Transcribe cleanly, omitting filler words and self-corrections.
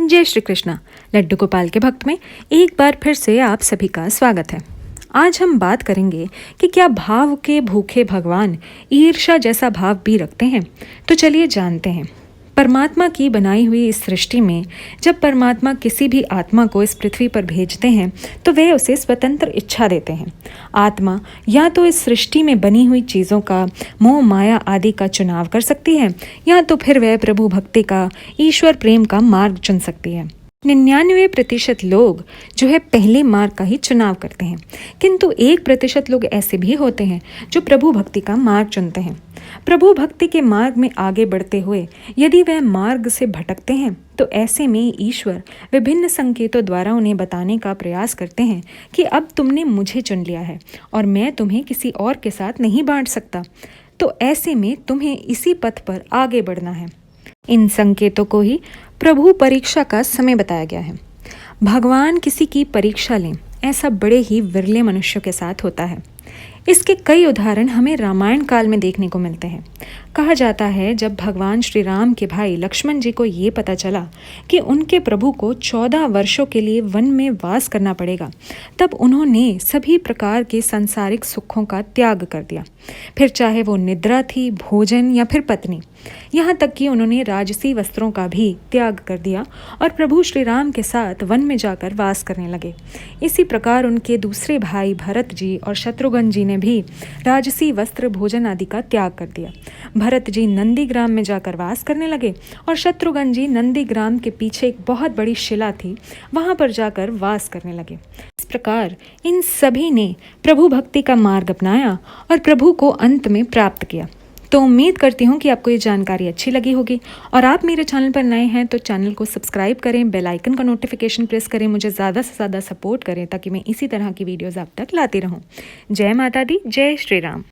जय श्री कृष्णा। लड्डू गोपाल के भक्त में एक बार फिर से आप सभी का स्वागत है। आज हम बात करेंगे कि क्या भाव के भूखे भगवान ईर्ष्या जैसा भाव भी रखते हैं। तो चलिए जानते हैं। परमात्मा की बनाई हुई इस सृष्टि में जब परमात्मा किसी भी आत्मा को इस पृथ्वी पर भेजते हैं तो वे उसे स्वतंत्र इच्छा देते हैं। आत्मा या तो इस सृष्टि में बनी हुई चीज़ों का मोह माया आदि का चुनाव कर सकती है या तो फिर वह प्रभु भक्ति का ईश्वर प्रेम का मार्ग चुन सकती है। 99% लोग जो है पहले मार्ग का ही चुनाव करते हैं, किंतु 1% लोग ऐसे भी होते हैं जो प्रभु भक्ति का मार्ग चुनते हैं। प्रभु भक्ति के मार्ग में आगे बढ़ते हुए यदि वह मार्ग से भटकते हैं तो ऐसे में ईश्वर विभिन्न संकेतों द्वारा उन्हें बताने का प्रयास करते हैं कि अब तुमने मुझे चुन लिया है और मैं तुम्हें किसी और के साथ नहीं बांट सकता, तो ऐसे में तुम्हें इसी पथ पर आगे बढ़ना है। इन संकेतों को ही प्रभु परीक्षा का समय बताया गया है। भगवान किसी की परीक्षा लें, ऐसा बड़े ही विरले मनुष्यों के साथ होता है। इसके कई उदाहरण हमें रामायण काल में देखने को मिलते हैं। कहा जाता है जब भगवान श्री राम के भाई लक्ष्मण जी को ये पता चला कि उनके प्रभु को 14 वर्षों के लिए वन में वास करना पड़ेगा, तब उन्होंने सभी प्रकार के सांसारिक सुखों का त्याग कर दिया, फिर चाहे वो निद्रा थी, भोजन या फिर पत्नी, यहाँ तक कि उन्होंने राजसी वस्त्रों का भी त्याग कर दिया और प्रभु श्री राम के साथ वन में जाकर वास करने लगे। इसी प्रकार उनके दूसरे भाई भरत जी और शत्रुघ्न जी ने भी राजसी वस्त्र, भोजन आदि का त्याग कर दिया। भरत जी नंदीग्राम में जाकर वास करने लगे और शत्रुघ्न जी नंदीग्राम के पीछे एक बहुत बड़ी शिला थी, वहां पर जाकर वास करने लगे। इस प्रकार इन सभी ने प्रभु भक्ति का मार्ग अपनाया और प्रभु को अंत में प्राप्त किया। तो उम्मीद करती हूँ कि आपको ये जानकारी अच्छी लगी होगी और आप मेरे चैनल पर नए हैं तो चैनल को सब्सक्राइब करें, बेल आइकन का नोटिफिकेशन प्रेस करें, मुझे ज़्यादा से ज़्यादा सपोर्ट करें ताकि मैं इसी तरह की वीडियोज़ आप तक लाती रहूँ। जय माता दी, जय श्री राम।